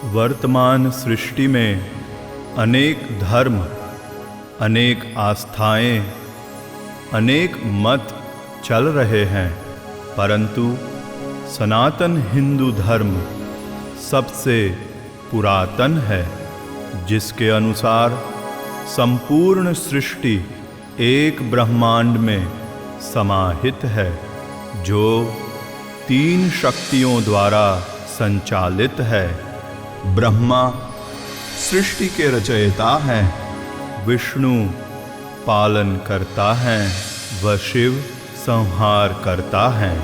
वर्तमान सृष्टि में अनेक धर्म, अनेक आस्थाएं, अनेक मत चल रहे हैं, परंतु सनातन हिंदू धर्म सबसे पुरातन है, जिसके अनुसार संपूर्ण सृष्टि एक ब्रह्मांड में समाहित है, जो 3 शक्तियों द्वारा संचालित है। ब्रह्मा सृष्टि के रचयिता हैं, विष्णु पालन करता है व शिव संहार करता है।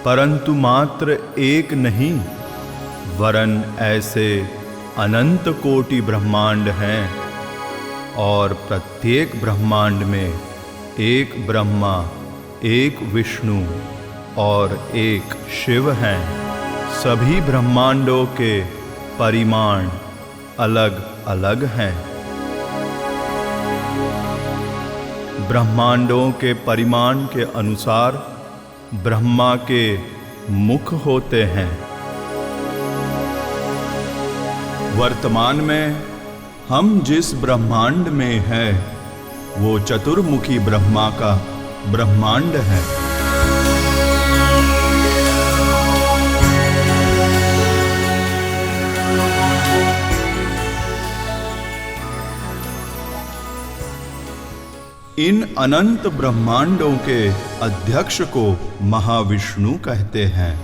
परंतु मात्र एक नहीं, वरन ऐसे अनंत कोटि ब्रह्मांड हैं, और प्रत्येक ब्रह्मांड में एक ब्रह्मा, एक विष्णु और एक शिव हैं। सभी ब्रह्मांडों के परिमाण अलग अलग हैं। ब्रह्मांडों के परिमाण के अनुसार ब्रह्मा के मुख होते हैं। वर्तमान में हम जिस ब्रह्मांड में हैं, वो चतुर्मुखी ब्रह्मा का ब्रह्मांड है। इन अनंत ब्रह्मांडों के अध्यक्ष को महाविष्णु कहते हैं,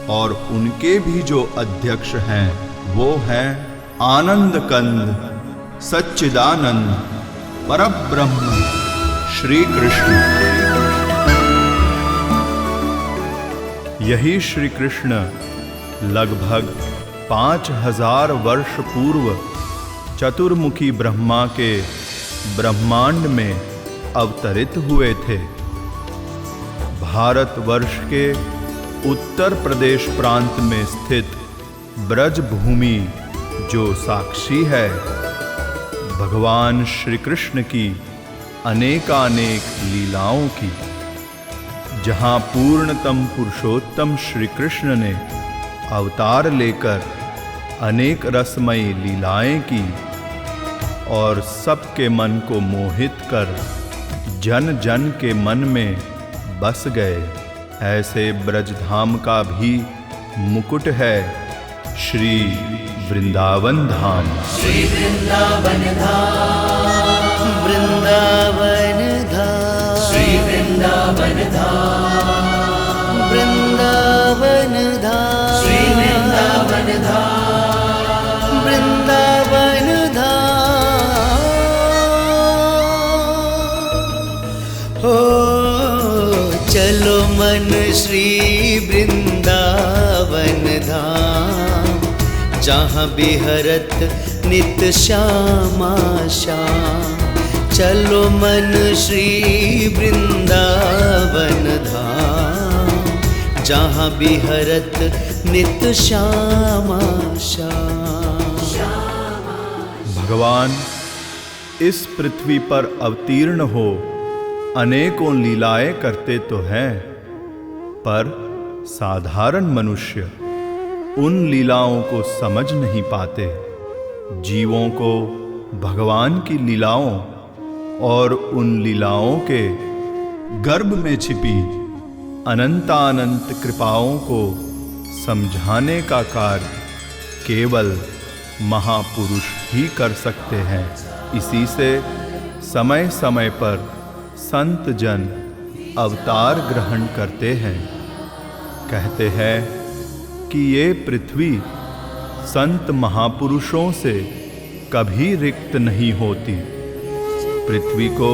और उनके भी जो अध्यक्ष हैं वो हैं आनंद कंद सच्चिदानंद परब्रह्म श्री कृष्ण। यही श्री कृष्ण लगभग 5000 वर्ष पूर्व चतुर्मुखी ब्रह्मा के ब्रह्मांड में अवतरित हुए थे। भारतवर्ष के उत्तर प्रदेश प्रांत में स्थित ब्रज भूमि जो साक्षी है, भगवान श्री कृष्ण की अनेकानेक लीलाओं की, जहां पूर्णतम पुरुषोत्तम श्री कृष्ण ने अवतार लेकर अनेक रसमयी लीलाएं की और सबके मन को मोहित कर जन जन के मन में बस गए। ऐसे ब्रजधाम का भी मुकुट है श्री वृंदावन धाम। श्री वृंदावन धाम, वृंदावन धाम, श्री वृंदावन धाम, वृंदावन धाम, श्री वृंदावन धाम, वृंदावन धाम। हो चलो मन श्री वृंदावन धाम, जहाँ बिहरत नित श्यामा श्याम। चलो मन श्री वृंदावन धाम, जहाँ बिहरत नित श्यामा श्याम। भगवान इस पृथ्वी पर अवतीर्ण हो अनेकों लीलाएं करते तो हैं, पर साधारण मनुष्य उन लीलाओं को समझ नहीं पाते। जीवों को भगवान की लीलाओं और उन लीलाओं के गर्भ में छिपी अनंतानंत कृपाओं को समझाने का कार्य केवल महापुरुष ही कर सकते हैं। इसी से समय समय पर संत जन अवतार ग्रहण करते हैं। कहते हैं कि ये पृथ्वी संत महापुरुषों से कभी रिक्त नहीं होती। पृथ्वी को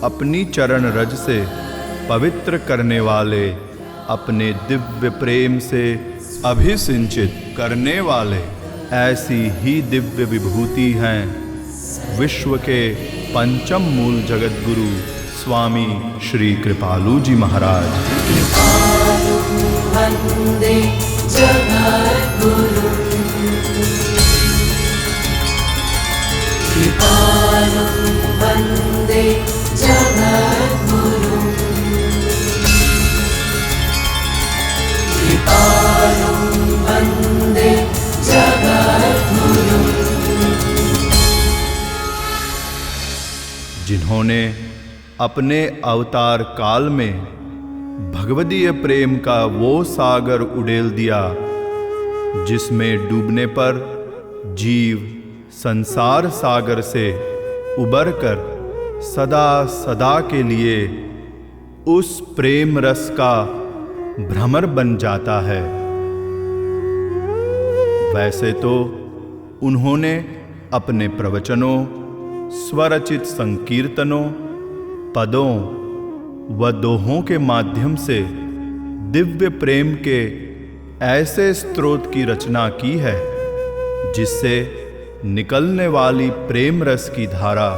अपनी चरण रज से पवित्र करने वाले, अपने दिव्य प्रेम से अभिसिंचित करने वाले ऐसी ही दिव्य विभूति हैं विश्व के पंचम मूल जगत गुरु स्वामी श्री कृपालु जी महाराज। वंदे जगद्गुरु, कृपालु वंदे जगद्गुरु, कृपालु उन्होंने अपने अवतार काल में भगवदीय प्रेम का वो सागर उड़ेल दिया जिसमें डूबने पर जीव संसार सागर से उबरकर सदा सदा के लिए उस प्रेम रस का भ्रमर बन जाता है। वैसे तो उन्होंने अपने प्रवचनों, स्वरचित संकीर्तनों, पदों व दोहों के माध्यम से दिव्य प्रेम के ऐसे स्रोत की रचना की है जिससे निकलने वाली प्रेम रस की धारा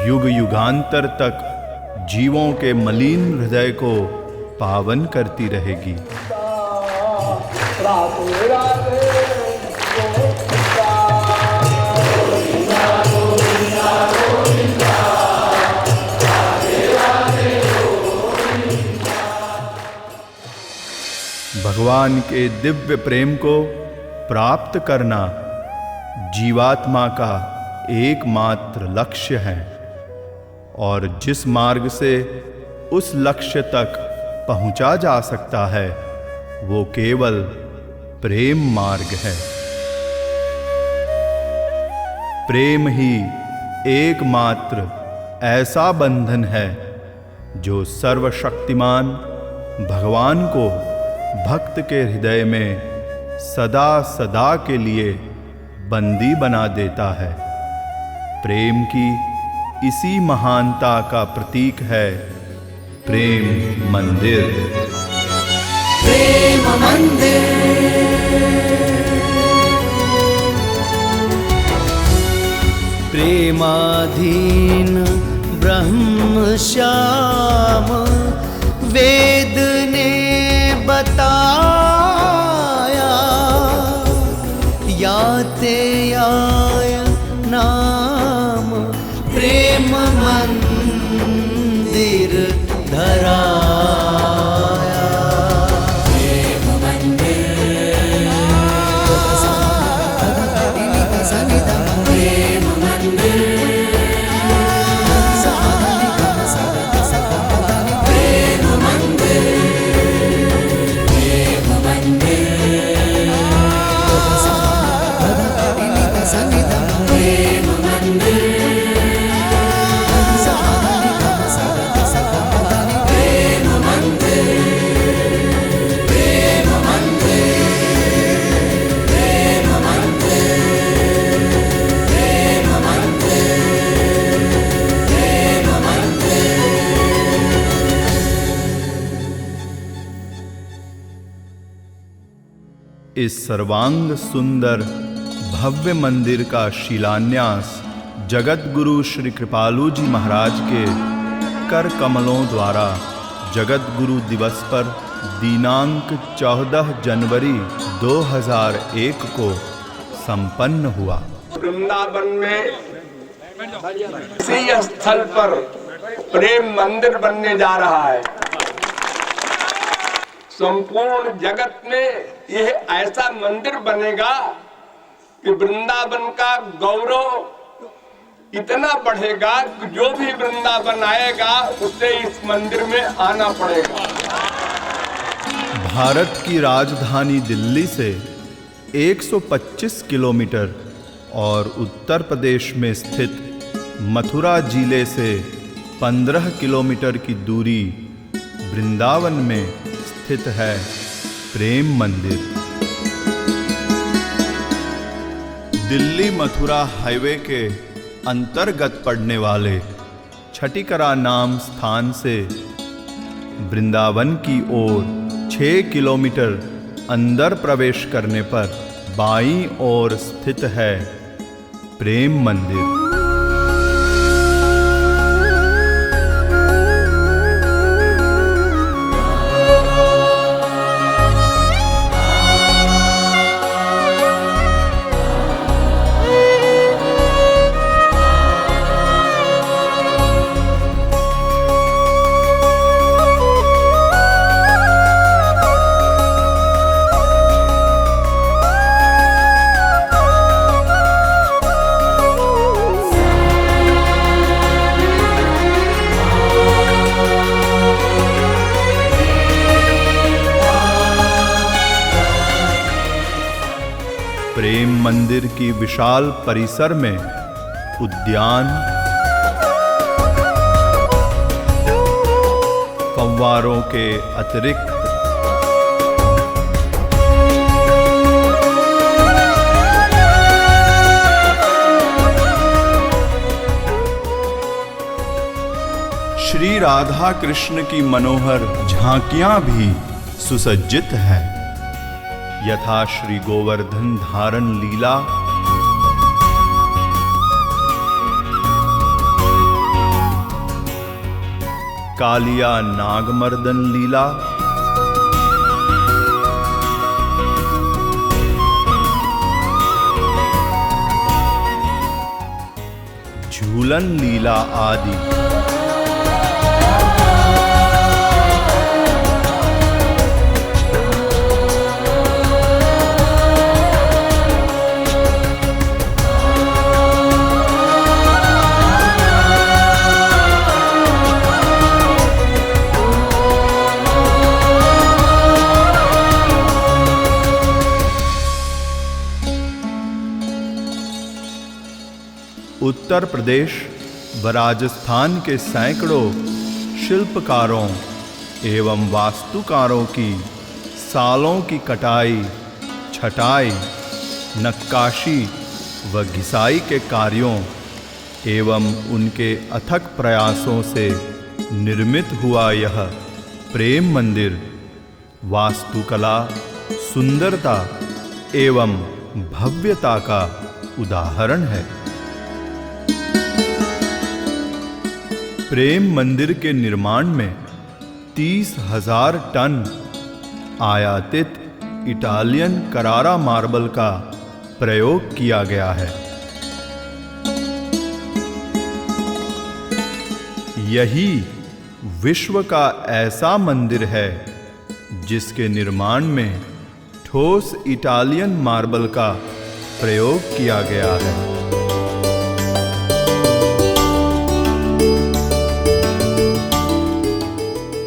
युग युगांतर तक जीवों के मलिन हृदय को पावन करती रहेगी। भगवान के दिव्य प्रेम को प्राप्त करना जीवात्मा का एकमात्र लक्ष्य है और जिस मार्ग से उस लक्ष्य तक पहुंचा जा सकता है वो केवल प्रेम मार्ग है। प्रेम ही एकमात्र ऐसा बंधन है जो सर्वशक्तिमान भगवान को भक्त के हृदय में सदा सदा के लिए बंदी बना देता है। प्रेम की इसी महानता का प्रतीक है प्रेम मंदिर। प्रेम मंदिर। प्रेमाधीन ब्रह्म श्याम वेद ने बताया, याते आय नाम प्रेम मंदिर धराया। प्रेम मंदिर, प्रेम मंदिर, प्रेम मंदिर, प्रेम इस सर्वांग सुंदर भव्य मंदिर का शिलान्यास जगत गुरु श्री कृपालु जी महाराज के कर कमलों द्वारा जगत गुरु दिवस पर दिनांक 14 जनवरी 2001 को संपन्न हुआ। वृंदावन में इसी स्थल पर प्रेम मंदिर बनने जा रहा है। संपूर्ण जगत में यह ऐसा मंदिर बनेगा कि वृंदावन का गौरव इतना बढ़ेगा कि जो भी वृंदावन आएगा उसे इस मंदिर में आना पड़ेगा। भारत की राजधानी दिल्ली से 125 किलोमीटर और उत्तर प्रदेश में स्थित मथुरा जिले से 15 किलोमीटर की दूरी वृंदावन में स्थित है प्रेम मंदिर। दिल्ली मथुरा हाईवे के अंतर्गत पड़ने वाले छठीकरा नाम स्थान से वृंदावन की ओर 6 किलोमीटर अंदर प्रवेश करने पर बाईं ओर स्थित है प्रेम मंदिर। मंदिर की विशाल परिसर में उद्यान, फव्वारों के अतिरिक्त श्री राधा कृष्ण की मनोहर झांकियां भी सुसज्जित है, यथा श्री गोवर्धन धारण लीला, कालिया नागमर्दन लीला, झूलन लीला आदि। उत्तर प्रदेश व राजस्थान के सैकड़ों शिल्पकारों एवं वास्तुकारों की सालों की कटाई, छटाई, नक्काशी व घिसाई के कार्यों एवं उनके अथक प्रयासों से निर्मित हुआ यह प्रेम मंदिर वास्तुकला, सुंदरता एवं भव्यता का उदाहरण है। प्रेम मंदिर के निर्माण में 30,000 टन आयातित इटालियन करारा मार्बल का प्रयोग किया गया है। यही विश्व का ऐसा मंदिर है जिसके निर्माण में ठोस इटालियन मार्बल का प्रयोग किया गया है।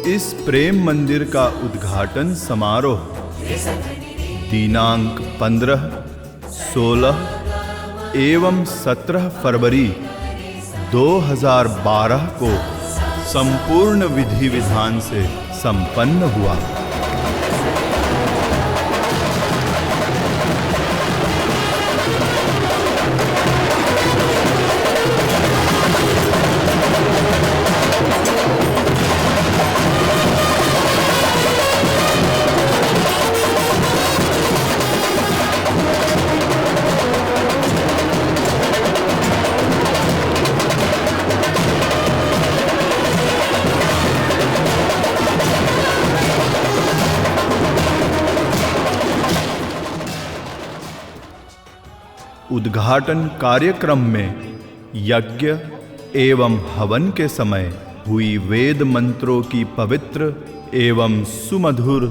इस प्रेम मंदिर का उद्घाटन समारोह दिनांक 15, 16 एवं 17 फरवरी 2012 को संपूर्ण विधि विधान से संपन्न हुआ। उद्घाटन कार्यक्रम में यज्ञ एवं हवन के समय हुई वेद मंत्रों की पवित्र एवं सुमधुर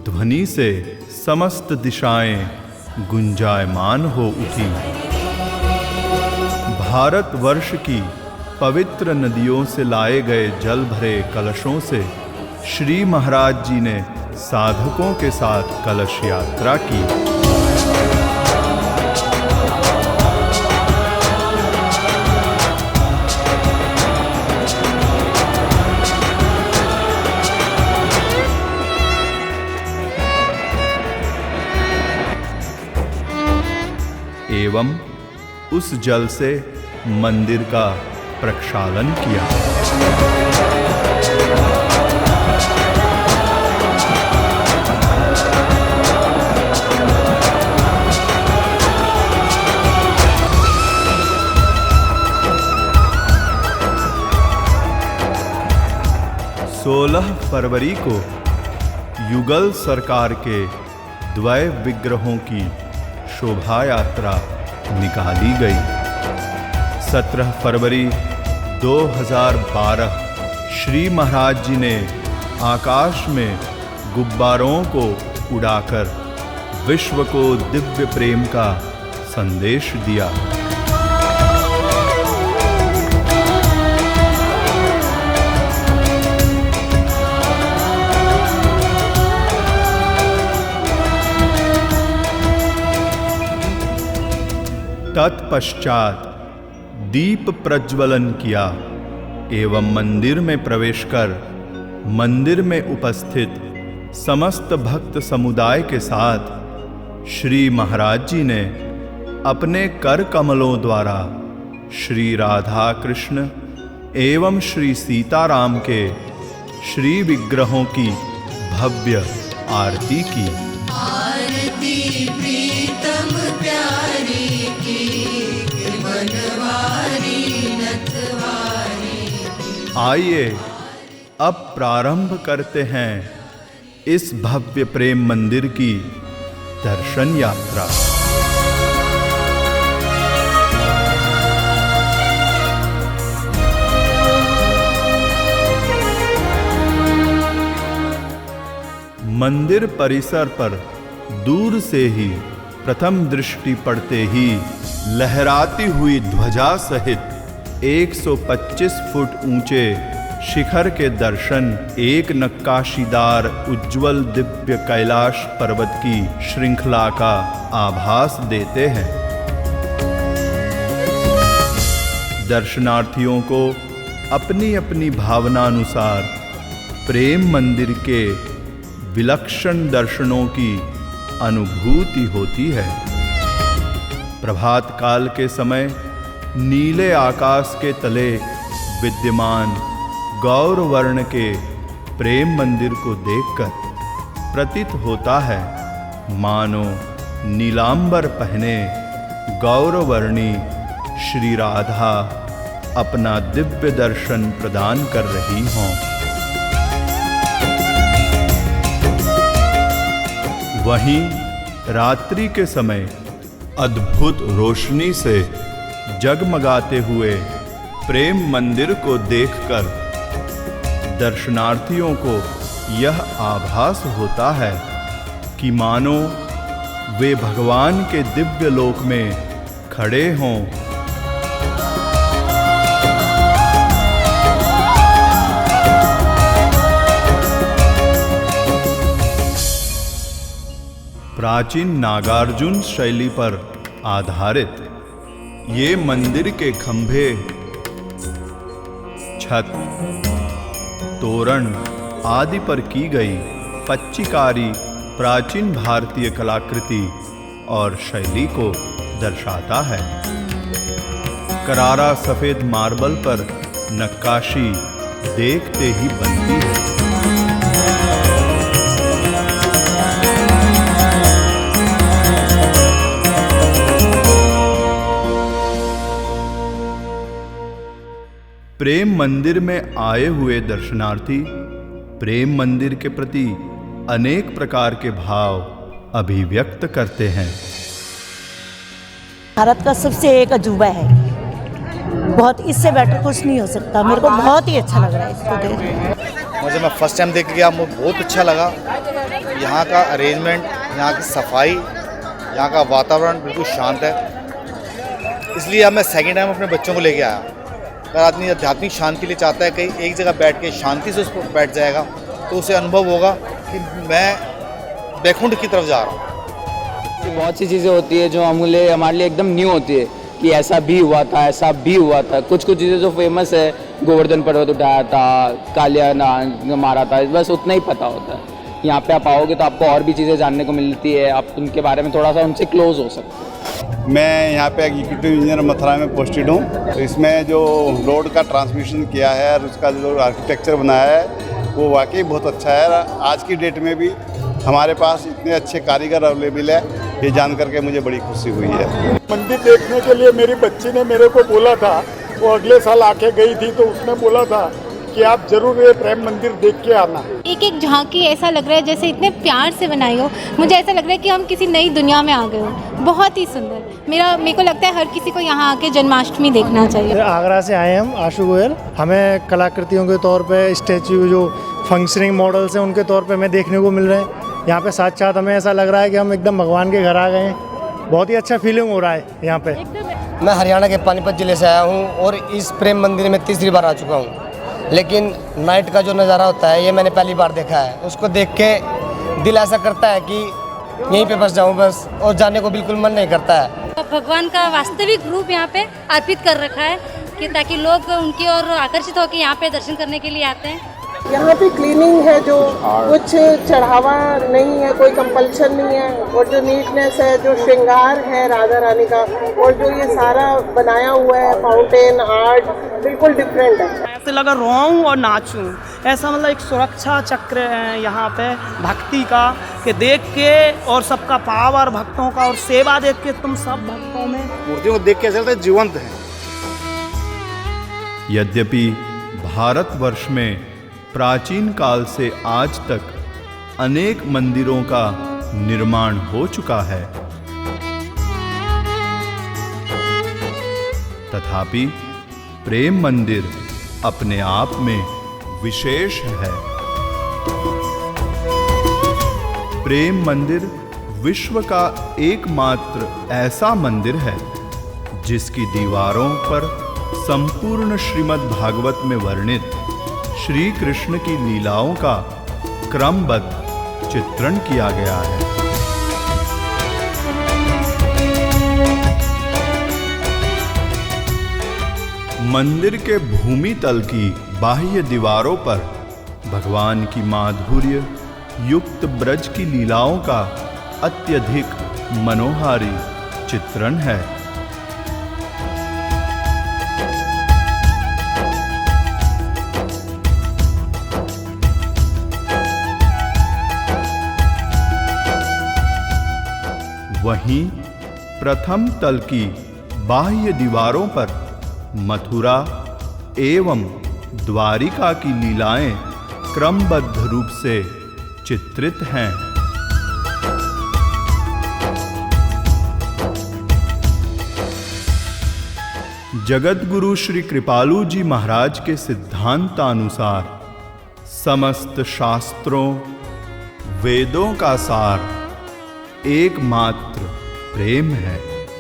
ध्वनि से समस्त दिशाएं गुंजायमान हो उठी। भारतवर्ष की पवित्र नदियों से लाए गए जल भरे कलशों से श्री महाराज जी ने साधकों के साथ कलश यात्रा की। एवं उस जल से मंदिर का प्रक्षालन किया। सोलह फरवरी को युगल सरकार के द्वय विग्रहों की शोभा यात्रा निकाली गई। 17 फरवरी 2012 श्री महाराज जी ने आकाश में गुब्बारों को उड़ाकर विश्व को दिव्य प्रेम का संदेश दिया। तत्पश्चात दीप प्रज्वलन किया एवं मंदिर में प्रवेश कर मंदिर में उपस्थित समस्त भक्त समुदाय के साथ श्री महाराज जी ने अपने कर कमलों द्वारा श्री राधा कृष्ण एवं श्री सीताराम के श्री विग्रहों की भव्य आरती की। आरती प्रीतम प्यारी की बनवारी नथवारी। आइए अब प्रारंभ करते हैं इस भव्य प्रेम मंदिर की दर्शन यात्रा। मंदिर परिसर पर दूर से ही प्रथम दृष्टि पड़ते ही लहराती हुई ध्वजा सहित 125 फुट ऊंचे शिखर के दर्शन एक नक्काशीदार उज्जवल दिव्य कैलाश पर्वत की श्रृंखला का आभास देते हैं। दर्शनार्थियों को अपनी अपनी भावनानुसार प्रेम मंदिर के विलक्षण दर्शनों की अनुभूति होती है। प्रभात काल के समय नीले आकाश के तले विद्यमान गौर वर्ण के प्रेम मंदिर को देखकर प्रतीत होता है मानो नीलांबर पहने गौरवर्णी श्री राधा अपना दिव्य दर्शन प्रदान कर रही हों। वहीं रात्रि के समय अद्भुत रोशनी से जगमगाते हुए प्रेम मंदिर को देखकर दर्शनार्थियों को यह आभास होता है कि मानो वे भगवान के दिव्य लोक में खड़े हों। प्राचीन नागार्जुन शैली पर आधारित ये मंदिर के खंभे, छत, तोरण आदि पर की गई पच्चीकारी प्राचीन भारतीय कलाकृति और शैली को दर्शाता है। करारा सफेद मार्बल पर नक्काशी देखते ही बनती है। प्रेम मंदिर में आए हुए दर्शनार्थी प्रेम मंदिर के प्रति अनेक प्रकार के भाव अभिव्यक्त करते हैं। भारत का सबसे एक अजूबा है, बहुत इससे बेटर कुछ नहीं हो सकता। मेरे को बहुत ही अच्छा लग रहा है इसको देख। मुझे मैं फर्स्ट टाइम देख के गया, मुझे बहुत अच्छा लगा। यहाँ का अरेंजमेंट, यहाँ की सफाई, यहाँ का वातावरण बिल्कुल शांत है। इसलिए अब मैं सेकेंड टाइम अपने बच्चों को लेके आया। अगर आदमी आध्यात्मिक शांति के लिए चाहता है कहीं एक जगह बैठ के शांति से उस पर बैठ जाएगा तो उसे अनुभव होगा कि मैं बैकुंठ की तरफ जा रहा हूँ। बहुत सी चीज़ें होती है जो हमारे लिए एकदम न्यू होती है कि ऐसा भी हुआ था, ऐसा भी हुआ था। कुछ कुछ चीज़ें जो फेमस है, गोवर्धन पर्वत उठाया था, कालिया नाग मारा था, बस उतना ही पता होता है। यहाँ पे आप आओगे तो आपको और भी चीज़ें जानने को मिलती है, आप उनके बारे में थोड़ा सा उनसे क्लोज हो सकते हैं। मैं यहाँ पे एग्जीक्यूटिव इंजीनियर मथुरा में पोस्टेड हूँ। तो इसमें जो रोड का ट्रांसमिशन किया है और उसका जो आर्किटेक्चर बनाया है वो वाकई बहुत अच्छा है। आज की डेट में भी हमारे पास इतने अच्छे कारीगर अवेलेबल है, ये जान करके मुझे बड़ी खुशी हुई है। मंदिर देखने के लिए मेरी बच्ची ने मेरे को बोला था, वो अगले साल आके गई थी तो उसने बोला था कि आप जरूर ये प्रेम मंदिर देख के आना। एक एक झांकी ऐसा लग रहा है जैसे इतने प्यार से बनाई हो। मुझे ऐसा लग रहा है कि हम किसी नई दुनिया में आ गए हो। बहुत ही सुंदर। मेरे को लगता है हर किसी को यहाँ आके जन्माष्टमी देखना चाहिए। आगरा से आए हम, आशु गोयल। हमें कलाकृतियों के तौर पे स्टैच्यू जो फंक्शनिंग मॉडल्स हैं उनके तौर पे हमें देखने को मिल रहे हैं। यहाँ पे साथ साथ हमें ऐसा लग रहा है कि हम एकदम भगवान के घर आ गए हैं। बहुत ही अच्छा फीलिंग हो रहा है यहाँ पे। मैं हरियाणा के पानीपत ज़िले से आया हूँ और इस प्रेम मंदिर में तीसरी बार आ चुका हूँ। लेकिन नाइट का जो नज़ारा होता है ये मैंने पहली बार देखा है। उसको देख के दिल ऐसा करता है कि यहीं पे बस जाऊँ बस, और जाने को बिल्कुल मन नहीं करता है। भगवान का वास्तविक रूप यहाँ पे अर्पित कर रखा है कि ताकि लोग उनकी ओर आकर्षित होकर यहाँ पे दर्शन करने के लिए आते हैं। यहाँ पे क्लीनिंग है, जो कुछ चढ़ावा नहीं है, कोई कंपल्शन नहीं है, और जो नीटनेस है, जो श्रृंगार है राधा रानी का, और जो ये सारा बनाया हुआ है फाउंटेन आर्ट, बिल्कुल डिफरेंट है। ऐसे लगा रोऊं और नाचूं, ऐसा मतलब एक सुरक्षा चक्र है यहाँ पे भक्ति का, कि देख के और सबका पावर भक्तों का और सेवा देख के तुम सब भक्तों में मूर्तियों को देख के ऐसा लगता है जीवंत है। यद्यपि भारतवर्ष में प्राचीन काल से आज तक अनेक मंदिरों का निर्माण हो चुका है, तथापि प्रेम मंदिर अपने आप में विशेष है। प्रेम मंदिर विश्व का एकमात्र ऐसा मंदिर है जिसकी दीवारों पर संपूर्ण श्रीमद् भागवत में वर्णित श्री कृष्ण की लीलाओं का क्रमबद्ध चित्रण किया गया है। मंदिर के भूमि तल की बाह्य दीवारों पर भगवान की माधुर्य युक्त ब्रज की लीलाओं का अत्यधिक मनोहारी चित्रण है। वहीं प्रथम तल की बाह्य दीवारों पर मथुरा एवं द्वारिका की लीलाएं क्रमबद्ध रूप से चित्रित हैं। जगतगुरु श्री कृपालु जी महाराज के सिद्धांतानुसार समस्त शास्त्रों वेदों का सार एकमात्र प्रेम है,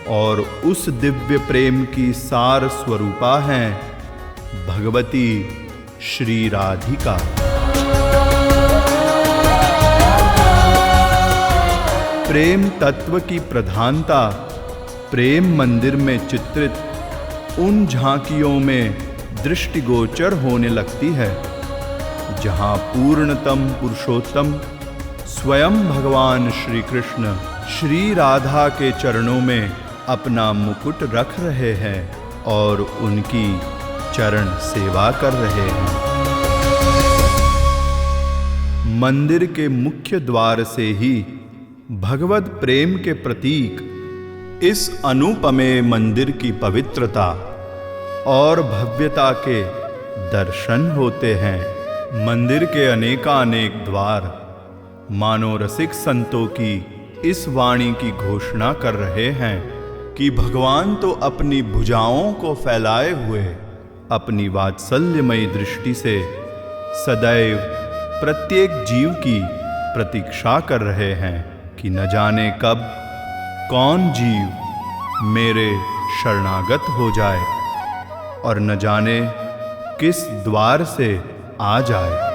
और उस दिव्य प्रेम की सार स्वरूपा हैं भगवती श्री राधिका। प्रेम तत्व की प्रधानता प्रेम मंदिर में चित्रित उन झांकियों में दृष्टिगोचर होने लगती है जहां पूर्णतम पुरुषोत्तम स्वयं भगवान श्री कृष्ण श्री राधा के चरणों में अपना मुकुट रख रहे हैं और उनकी चरण सेवा कर रहे हैं। मंदिर के मुख्य द्वार से ही भगवत प्रेम के प्रतीक इस अनुपमेय मंदिर की पवित्रता और भव्यता के दर्शन होते हैं। मंदिर के अनेकानेक द्वार मानो रसिक संतों की इस वाणी की घोषणा कर रहे हैं कि भगवान तो अपनी भुजाओं को फैलाए हुए अपनी वात्सल्यमयी दृष्टि से सदैव प्रत्येक जीव की प्रतीक्षा कर रहे हैं कि न जाने कब कौन जीव मेरे शरणागत हो जाए और न जाने किस द्वार से आ जाए।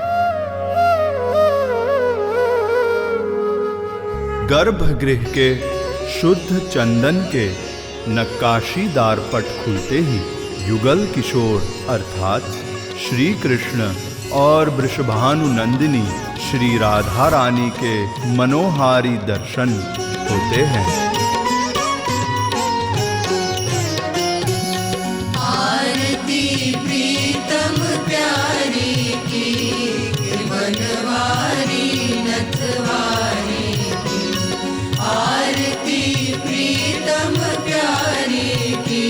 गर्भगृह के शुद्ध चंदन के नक्काशीदार पट खुलते ही युगल किशोर अर्थात श्री कृष्ण और वृषभानु नंदिनी श्री राधा रानी के मनोहारी दर्शन होते हैं। आरती प्रीतम प्यारी की बनवारी नथवारी की, आरती प्रीतम प्यारी की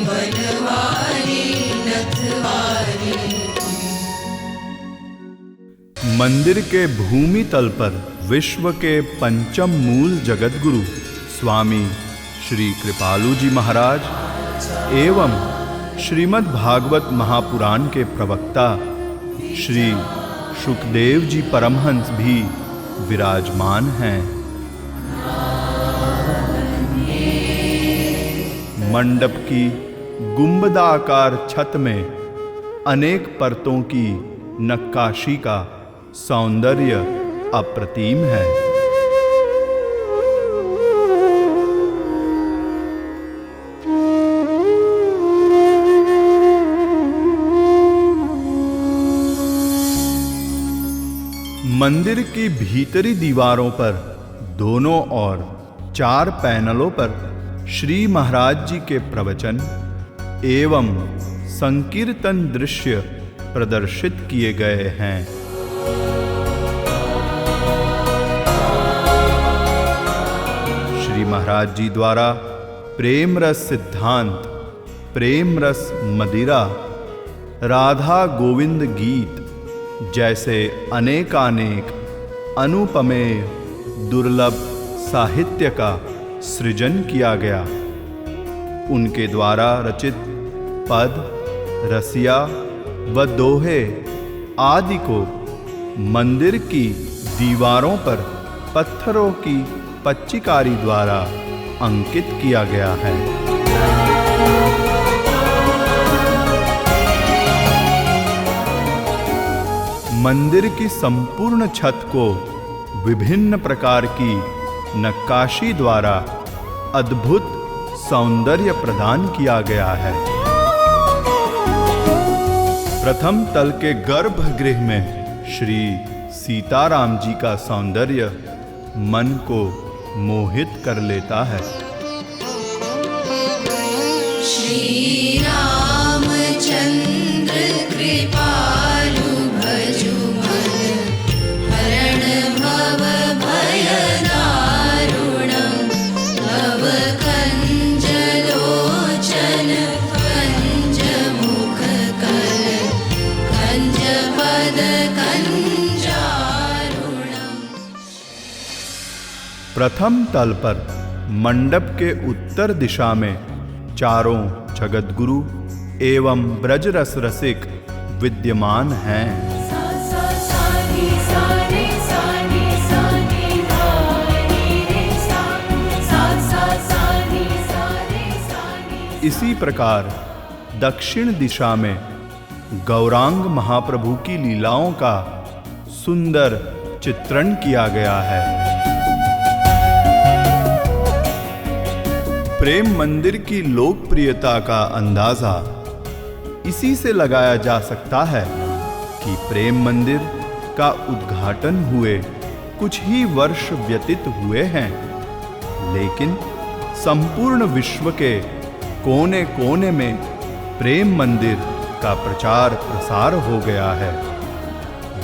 बनवारी नथवारी। मंदिर के भूमि तल पर विश्व के पंचम मूल जगतगुरु स्वामी श्री कृपालु जी महाराज एवं श्रीमद् भागवत महापुराण के प्रवक्ता श्री शुकदेव जी परमहंस भी विराजमान हैं। मंडप की गुंबदाकार छत में अनेक परतों की नक्काशी का सौंदर्य अप्रतिम है। मंदिर की भीतरी दीवारों पर दोनों ओर 4 पैनलों पर श्री महाराज जी के प्रवचन एवं संकीर्तन दृश्य प्रदर्शित किए गए हैं। श्री महाराज जी द्वारा प्रेम रस सिद्धांत, प्रेम रस मदिरा, राधा गोविंद गीत जैसे अनेकानेक अनुपमेय दुर्लभ साहित्य का सृजन किया गया। उनके द्वारा रचित पद, रसिया व दोहे आदि को मंदिर की दीवारों पर पत्थरों की पच्चीकारी द्वारा अंकित किया गया है। मंदिर की संपूर्ण छत को विभिन्न प्रकार की नक्काशी द्वारा अद्भुत सौंदर्य प्रदान किया गया है। प्रथम तल के गर्भगृह में श्री सीताराम जी का सौंदर्य मन को मोहित कर लेता है। श्री रामचंद्र कृपालु भजु मन हरण भव भय दारुणं भव कंज लोचन कंज मुख कर कंज पद कंजारुणं। प्रथम तल पर मंडप के उत्तर दिशा में चारों जगतगुरु एवं ब्रजरस रसिक विद्यमान हैं। इसी प्रकार दक्षिण दिशा में गौरांग महाप्रभु की लीलाओं का सुंदर चित्रण किया गया है। प्रेम मंदिर की लोकप्रियता का अंदाजा इसी से लगाया जा सकता है कि प्रेम मंदिर का उद्घाटन हुए कुछ ही वर्ष व्यतीत हुए हैं, लेकिन संपूर्ण विश्व के कोने कोने में प्रेम मंदिर का प्रचार प्रसार हो गया है।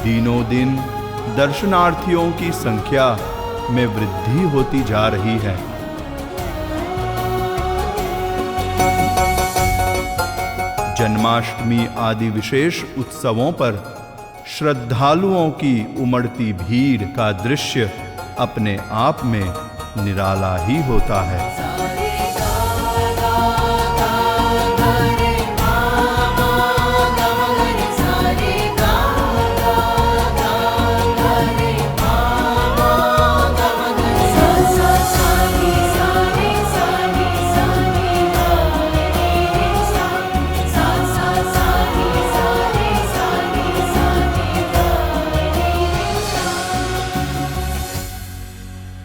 दिनों दिन दर्शनार्थियों की संख्या में वृद्धि होती जा रही है। जन्माष्टमी आदि विशेष उत्सवों पर श्रद्धालुओं की उमड़ती भीड़ का दृश्य अपने आप में निराला ही होता है।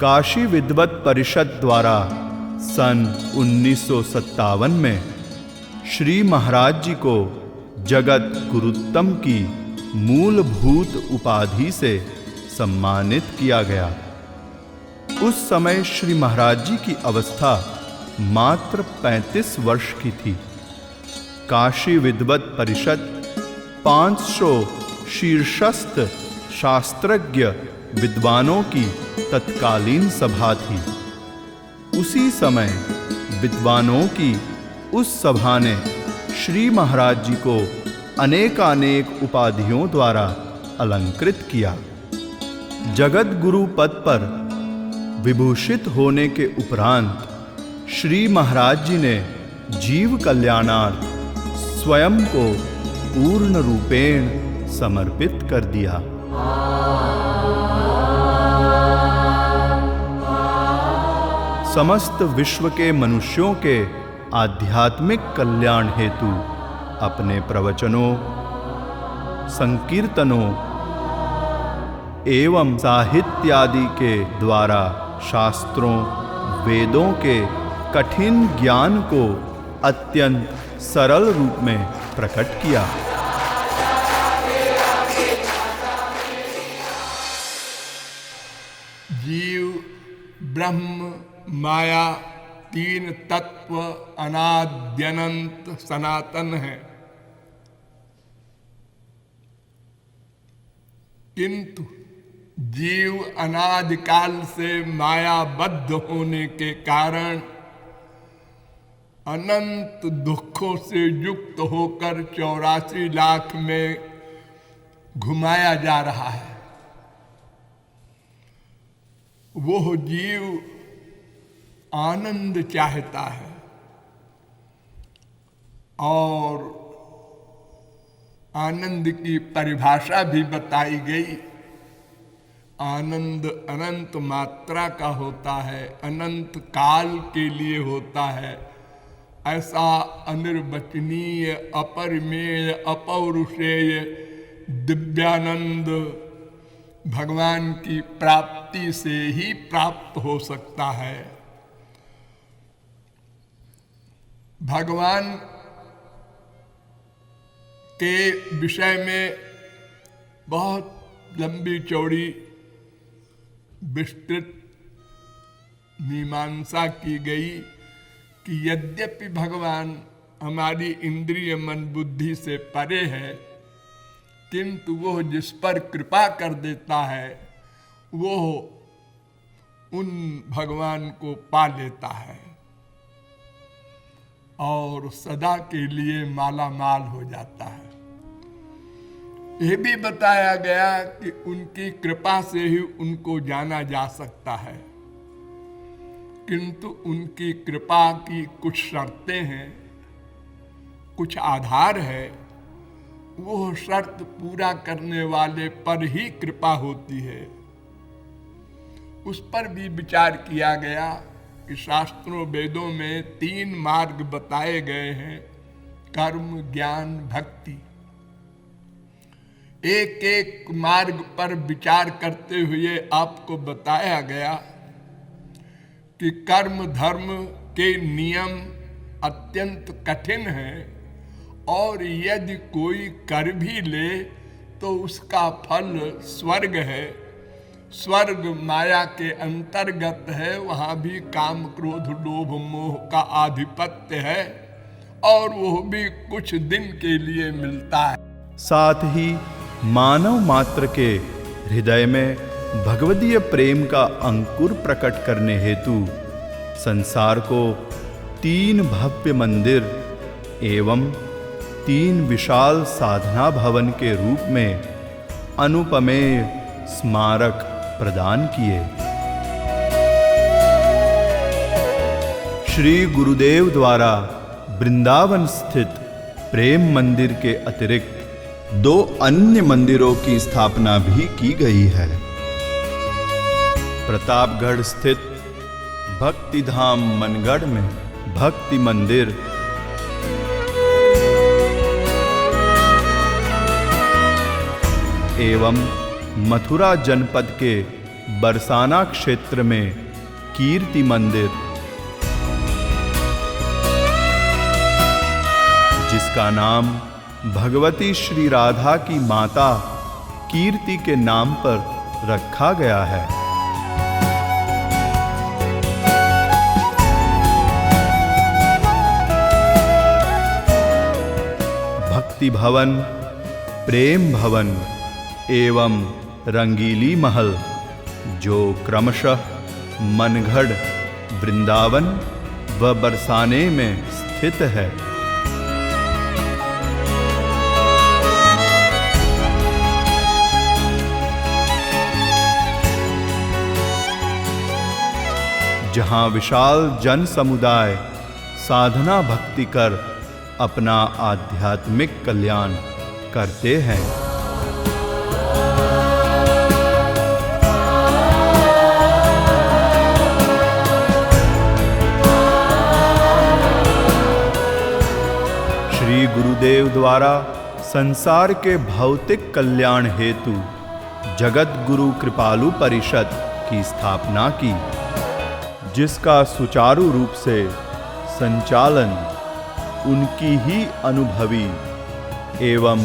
काशी विद्वत परिषद द्वारा सन 1957 में श्री महाराज जी को जगत गुरुत्तम की मूलभूत उपाधि से सम्मानित किया गया। उस समय श्री महाराज जी की अवस्था मात्र 35 वर्ष की थी। काशी विद्वत परिषद 500 शीर्षस्थ शास्त्रज्ञ विद्वानों की तत्कालीन सभा थी। उसी समय विद्वानों की उस सभा ने श्री महाराज जी को अनेकानेक उपाधियों द्वारा अलंकृत किया। जगत गुरु पद पर विभूषित होने के उपरांत श्री महाराज जी ने जीव कल्याणार्थ स्वयं को पूर्ण रूपेण समर्पित कर दिया। समस्त विश्व के मनुष्यों के आध्यात्मिक कल्याण हेतु अपने प्रवचनों, संकीर्तनों एवं साहित्यादि के द्वारा शास्त्रों, वेदों के कठिन ज्ञान को अत्यंत सरल रूप में प्रकट किया। जीव ब्रह्म माया तीन तत्व अनाद्यनंत सनातन है, किंतु जीव अनादिकाल से मायाबद्ध होने के कारण अनंत दुखों से युक्त होकर 84 लाख में घुमाया जा रहा है। वो जीव आनंद चाहता है और आनंद की परिभाषा भी बताई गई। आनंद अनंत मात्रा का होता है, अनंत काल के लिए होता है। ऐसा अनिर्वचनीय, अपरिमेय, अपौरुषेय दिव्यानंद भगवान की प्राप्ति से ही प्राप्त हो सकता है। भगवान के विषय में बहुत लंबी चौड़ी विस्तृत मीमांसा की गई कि यद्यपि भगवान हमारी इंद्रिय मन बुद्धि से परे है, किंतु वो जिस पर कृपा कर देता है वो उन भगवान को पा लेता है और सदा के लिए माला माल हो जाता है। यह भी बताया गया कि उनकी कृपा से ही उनको जाना जा सकता है, किंतु उनकी कृपा की कुछ शर्तें हैं, कुछ आधार है। वो शर्त पूरा करने वाले पर ही कृपा होती है। उस पर भी विचार किया गया कि शास्त्रों वेदों में 3 मार्ग बताए गए हैं, कर्म, ज्ञान, भक्ति। एक एक मार्ग पर विचार करते हुए आपको बताया गया कि कर्म धर्म के नियम अत्यंत कठिन हैं और यदि कोई कर भी ले तो उसका फल स्वर्ग है। स्वर्ग माया के अंतर्गत है, वहाँ भी काम क्रोध लोभ मोह का आधिपत्य है और वो भी कुछ दिन के लिए मिलता है। साथ ही मानव मात्र के हृदय में भगवदीय प्रेम का अंकुर प्रकट करने हेतु संसार को 3 भव्य मंदिर एवं 3 विशाल साधना भवन के रूप में अनुपमेय स्मारक प्रदान किए। श्री गुरुदेव द्वारा वृंदावन स्थित प्रेम मंदिर के अतिरिक्त 2 अन्य मंदिरों की स्थापना भी की गई है। प्रतापगढ़ स्थित भक्तिधाम मनगढ़ में भक्ति मंदिर, एवं मथुरा जनपद के बरसाना क्षेत्र में कीर्ति मंदिर, जिसका नाम भगवती श्री राधा की माता कीर्ति के नाम पर रखा गया है। भक्ति भवन, प्रेम भवन एवं रंगीली महल, जो क्रमशः मनगढ़, वृंदावन व बरसाने में स्थित है। जहां विशाल जन समुदाय साधना भक्ति कर अपना आध्यात्मिक कल्याण करते हैं। श्री गुरुदेव द्वारा संसार के भौतिक कल्याण हेतु जगत गुरु कृपालु परिषद की स्थापना की, जिसका सुचारू रूप से संचालन उनकी ही अनुभवी एवं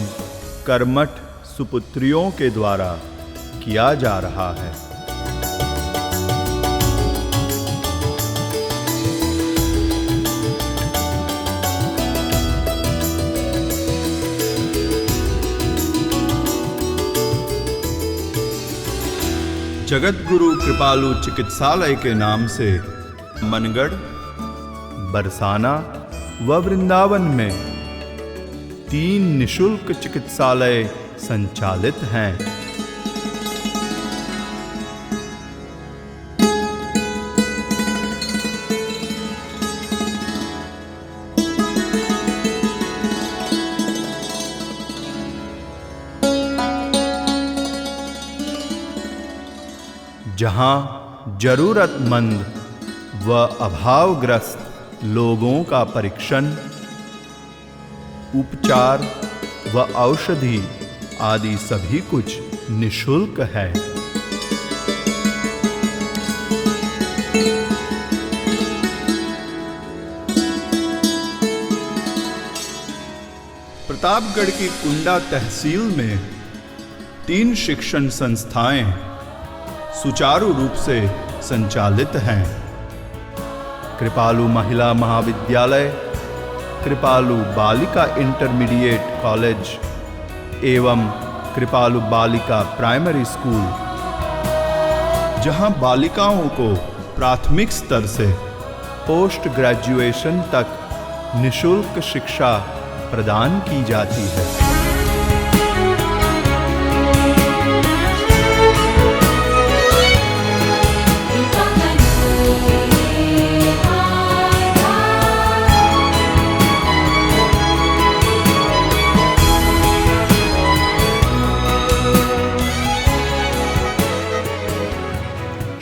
कर्मठ सुपुत्रियों के द्वारा किया जा रहा है। जगत गुरु कृपालु चिकित्सालय के नाम से मनगढ़, बरसाना व वृंदावन में 3 निशुल्क चिकित्सालय संचालित हैं। जहां जरूरतमंद व अभावग्रस्त लोगों का परीक्षण, उपचार व औषधि आदि सभी कुछ निशुल्क है। प्रतापगढ़ की कुंडा तहसील में 3 शिक्षण संस्थाएं सुचारू रूप से संचालित हैं। कृपालु महिला महाविद्यालय, कृपालु बालिका इंटरमीडिएट कॉलेज एवं कृपालु बालिका प्राइमरी स्कूल, जहां बालिकाओं को प्राथमिक स्तर से पोस्ट ग्रेजुएशन तक निशुल्क शिक्षा प्रदान की जाती है।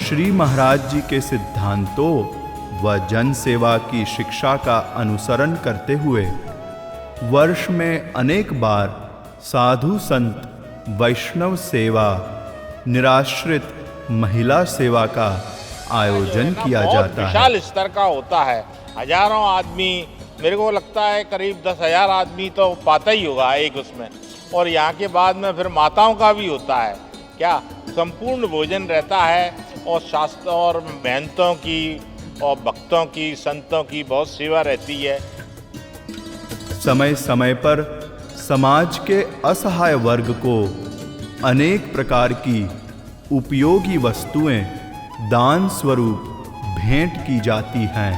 श्री महाराज जी के सिद्धांतों व जन सेवा की शिक्षा का अनुसरण करते हुए वर्ष में अनेक बार साधु संत वैष्णव सेवा, निराश्रित महिला सेवा का आयोजन किया जाता है। विशाल स्तर का होता है, हजारों आदमी, मेरे को लगता है करीब 10,000 आदमी तो पाता ही होगा एक उसमें। और यहाँ के बाद में फिर माताओं का भी होता है, क्या संपूर्ण भोजन रहता है और शास्त्र और महंतों की और भक्तों की, संतों की बहुत सेवा रहती है। समय समय पर समाज के असहाय वर्ग को अनेक प्रकार की उपयोगी वस्तुएं दान स्वरूप भेंट की जाती हैं।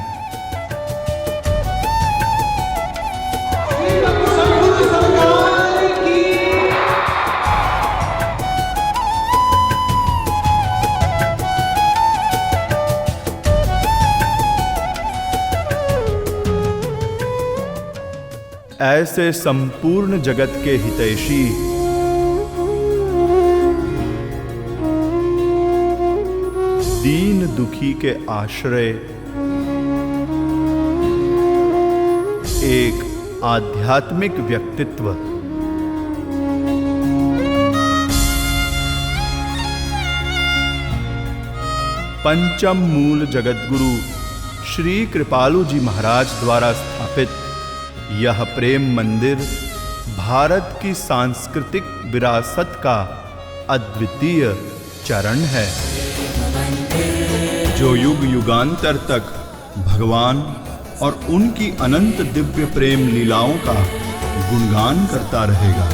ऐसे संपूर्ण जगत के हितैषी दीन दुखी के आश्रय एक आध्यात्मिक व्यक्तित्व, पंचम मूल जगतगुरु श्री कृपालु जी महाराज द्वारा स्थापित यह प्रेम मंदिर भारत की सांस्कृतिक विरासत का अद्वितीय चरण है, जो युग युगांतर तक भगवान और उनकी अनंत दिव्य प्रेम लीलाओं का गुणगान करता रहेगा।